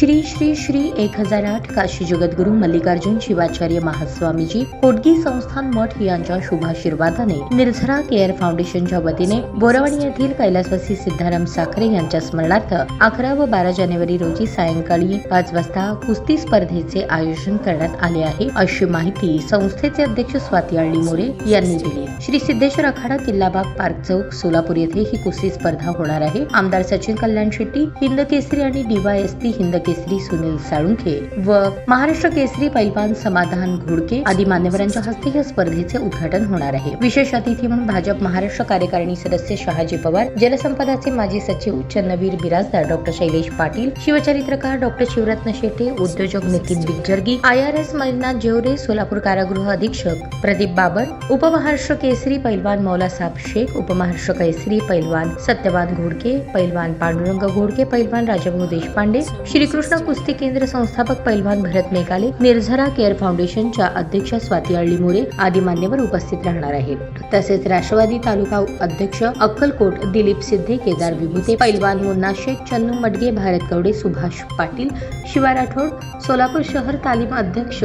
श्री श्री श्री 1008 काशी जगद्गुरू मल्लिकार्जुन शिवाचार्य महास्वामीजी होडगी संस्थान मठ यांच्या शुभाशीर्वादाने निर्झरा केअर फाउंडेशनच्या वतीने बोरवणी येथील कैलासवासी सिद्धाराम साखरे यांच्या स्मरणार्थ 11 व 12 जानेवारी रोजी सायंकाळी 5 वाजता कुस्ती स्पर्धेचे आयोजन करण्यात आले आहे, अशी माहिती संस्थेचे अध्यक्ष स्वाती अळ्ळी मोरे यांनी दिली। श्री सिद्धेश्वर अखाडा किल्लाबाग पार्क चौक सोलापूर येथे ही कुस्ती स्पर्धा होणार आहे। आमदार सचिन कल्याण शेट्टी, हिंद केसरी आणि DYSP हिंद केसरी सुनील साळुंखे व महाराष्ट्र केसरी पैलवान समाधान घोडके आदी मान्यवरांच्या हस्ते या स्पर्धेचे उद्घाटन होणार आहे। विशेष अतिथी म्हणून भाजप महाराष्ट्र कार्यकारिणी सदस्य शहाजी पवार, जलसंपदाचे माजी सचिव चन्नवीर बिराजदार डॉक्टर शैलेश पाटील, शिवचरित्रकार डॉक्टर शिवरत्न शेटे, उद्योजक नितीन बिगजर्गी, IRS मलिनाथ जेवरे, सोलापूर कारागृह अधीक्षक प्रदीप बाबर, उपमहाराष्ट्र केसरी पैलवान मौलासाब शेख, उपमहाराष्ट्र केसरी पैलवान सत्यवान घोडके, पैलवान पांडुरंग घोडके, पैलवान राजाभाऊ देशपांडे, श्रीकृष्ण कुस्ती केंद्र संस्थापक पैलवान भरत मेकाले, निर्झरा केअर फाउंडेशनच्या अध्यक्ष स्वाती अळ्ळी मोरे आदी मान्यवर उपस्थित राहणार आहेत। तसेच राष्ट्रवादी तालुका अध्यक्ष अक्कलकोट दिलीप सिद्धे, केदार विभूते, पैलवान मुन्ना शेख, चन्नू मडगे, भारत कवडे, सुभाष पाटील, शिवा राठोड, सोलापूर शहर तालीम अध्यक्ष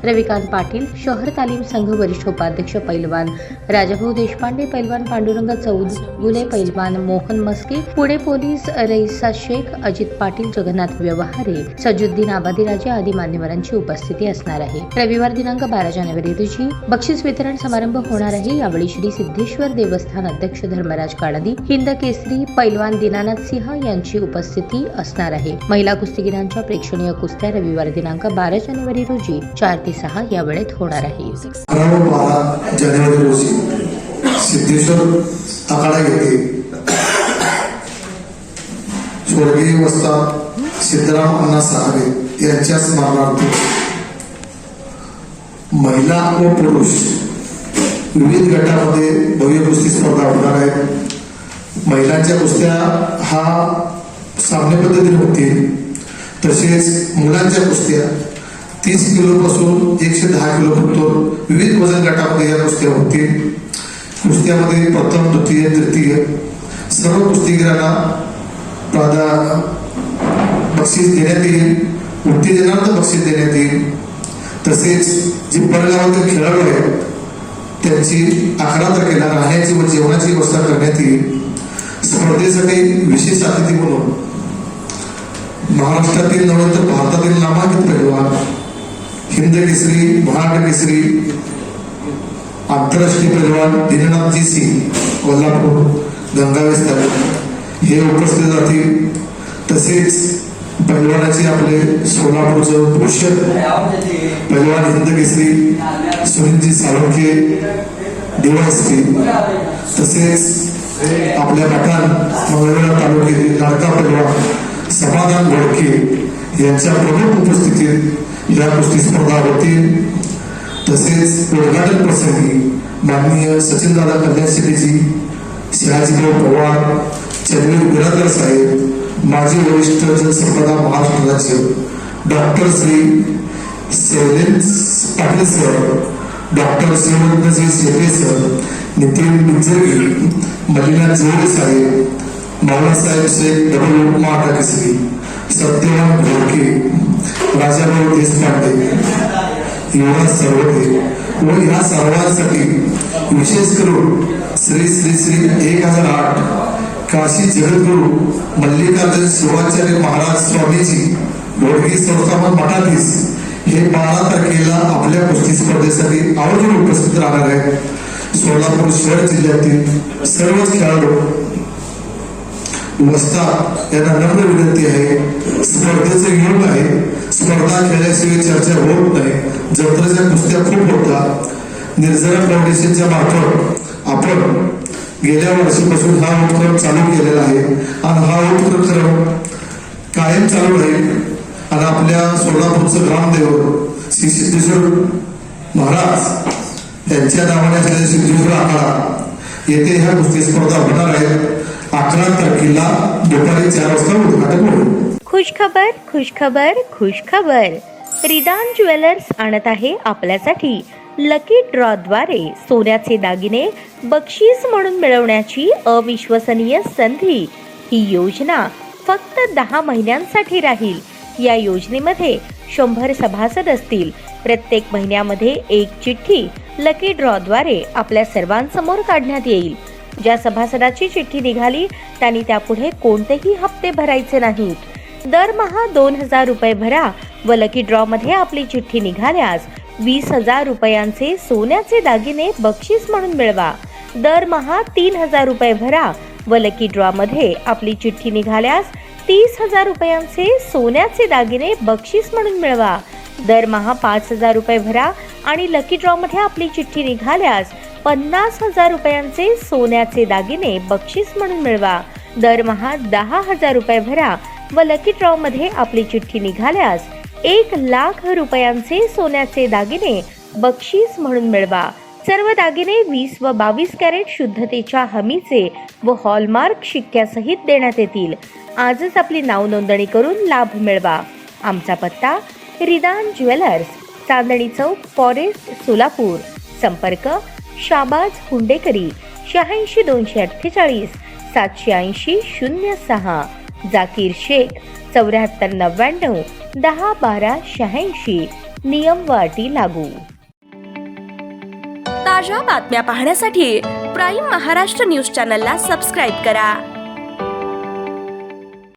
रविकांत पाटील, शहर तालीम संघ वरिष्ठ उपाध्यक्ष पैलवान राजाभाऊ देशपांडे, पैलवान पांडुरंग चौगुले, पैलवान मोहन मस्के, पुणे पोलीस रईसा शेख, अजित पाटील, जगन्नाथ व्यवहारे, सजुद्दीन आबादीराजे आदी मान्यवरांची उपस्थिती असणार आहे। रविवार दिनांक 12 जानेवारी रोजी बक्षीस वितरण समारंभ होणार आहे। यावेळी श्री सिद्धेश्वर देवस्थान अध्यक्ष धर्मराज काळादी, हिंद केसरी पैलवान दीनानाथ सिंह यांची उपस्थिती असणार आहे। महिला कुस्तीगीरांच्या प्रेक्षणीय कुस्त्या रविवार दिनांक 12 जानेवारी रोजी 4 ते 6 या वेळेत होणार आहे। 12 जानेवारी रोजी सिद्धेश्वर अखाडा येथे स्वर्गीय वस्ताद सिद्धराम अण्णा साखरे यांच्या स्मरणार्थ महिला व पुरुष विविध गटामध्ये भव्य कुस्ती स्पर्धा होणार आहे। महिलांच्या कुस्त्या हा सामान्य पद्धतीने होतील, तसेच मुलांच्या कुस्त्या 30 किलो पासून 110 किलो पर्यंत विविध वजन गटामध्ये या कुस्त्या होतील। कुस्त्यामध्ये प्रथम, द्वितीय, तृतीय सर्व कुस्तीगीरांना बक्षीस देण्यात येईल, उत्तेजनार्थ बक्षीस देण्यात येईल। तसेच जे परगावातील खेळाडू आहेत त्यांची 11 तारखेला राहण्याची व जेवणाची व्यवस्था करण्यात येईल। स्पर्धेसाठी विशेष अतिथी म्हणून महाराष्ट्रातील नव्हे तर भारतातील नामांकित पैलवान, हिंद केसरी, महाराष्ट्र केसरी, आंतरराष्ट्रीय पैलवान दीनानाथजी सिंह, कोल्हापूर, गंगावेस हे उपस्थित राहतील। तसेच पैलवानाचे आपले सोलापूरचं भूषण पैलवान हिंद केसरी सुनीलजी साळुंखे DYSP, तसेच आपल्या पठाण मंगळवेढा तालुक्यातील लाडका पैलवान समाधान घोडके यांच्या प्रमुख उपस्थितीत या कुस्ती स्पर्धा होतील। तसेच उद्घाटन प्रसंगी माननीय सचिनदादा कल्याण शेट्टीजी, शहाजीभाऊ पवार, चन्नवीर बिराजदार साहेब, माजी वरिष्ठ जलसंपदा महाराष्ट्र राज्य doctor Shri Shailesh Patil sir, doctor Shivratnaji Shete sir, Nitin Bigjargi, Mallinath Jevre साहेब, मावळासाहेब शेख, डबल उपमहाराष्ट्र केसरी, सत्यवान घोडके, राजाभाऊ देशपांडे, युवराज सर्वते व या सर्वांसाठी विशेष करून श्री श्री श्री 1008 काशी जगद्गुरू मल्लिकार्जुन शिवाचार्य महाराज स्वामीजी होडगी संस्थापक मठाधीश हे 12 तारखेला आपल्या कुस्ती स्पर्धेसाठी आवर्जून उपस्थित राहणार आहेत। सोलापूर शहर जिल्ह्यातील सर्वच खेळाडू वस्ताद यांना नम्र विनंती आहे, स्पर्धेचे नियम आहे, स्पर्धा खेळल्याशिवाय चर्चा होत नाही। जत्रेच्या कुस्त्या खूप होतात। निर्झरा फाउंडेशनच्या मार्फत आपण गेल्या वर्षीपासून हा उपक्रम चालू केलेला आहे आणि हा उपक्रम कायम चालू राहील। आणि आपल्या सोलापूरचं ग्रामदेव श्री सिद्धेश्वर महाराज यांच्या नावाने असलेल्या सिद्धेश्वर अखाडा येथे ह्या कुस्ती स्पर्धा होणार आहेत। 11 तारखेला दुपारी 4 वाजता उद्घाटन होईल। खुशखबर, खुशखबर, खुशखबर। रिदान ज्वेलर्स आणत आहे आपल्यासाठी लकी ड्रॉ द्वारे सोन्याचे दागिने बक्षीस म्हणून मिळवण्याची अविश्वसनीय संधी। ही योजना फक्त 10 महिन्यांसाठी राहील। या योजनेमध्ये 100 सभासद असतील. प्रत्येक महिन्यामध्ये एक चिठ्ठी लकी ड्रॉद्वारे आपल्या सर्वांसमोर काढण्यात येईल. ज्या सभासदाची चिठ्ठी निघाली त्यांनी त्यापुढे कोणतेही हप्ते भरायचे नाहीत. दरमहा 2000 रुपये भरा व लकी ड्रॉ मध्ये आपली चिठ्ठी निघाल्यास 20,000 रुपयांचे सोन्याचे दागिने बक्षीस म्हणून मिळवा. दरमहा 3000 रुपये भरा व लकी ड्रॉ मध्ये आपली चिठ्ठी निघाल्यास 30,000 रुपयांचे सोन्याचे दागिने बक्षीस म्हणून मिळवा. दरमहा 5,000 रुपये भरा आणि लकी ड्रॉ मध्ये आपली चिठ्ठी निघाल्यास 50,000 रुपयांचे सोन्याचे दागिने बक्षीस म्हणून मिळवा. दरमहा 10,000 रुपये भरा व लकी ड्रॉ मध्ये आपली चिठ्ठी निघाल्यास 1,00,000 रुपयांचे सोन्याचे दागिने बक्षीस म्हणून मिळवा. सर्व दागिने 20 व 22 कॅरेट शुद्धतेच्या हमीचे व हॉलमार्क शिक्क्यासहित देण्यात येतील. आजच आपली नाव नोंदणी करून लाभ मिळवा. आमचा पत्ता रिदान ज्वेलर्स, चांदणी चौक, फॉरेस्ट, सोलापूर. संपर्क शाबाज हुंडेकरी 86 248 780 06. जाकीर शेख 74 99 10 12 86. नियम व अटी लागू. ताज्या बातम्या पाहण्यासाठी प्राईम महाराष्ट्र न्यूज चॅनलला सबस्क्राईब करा.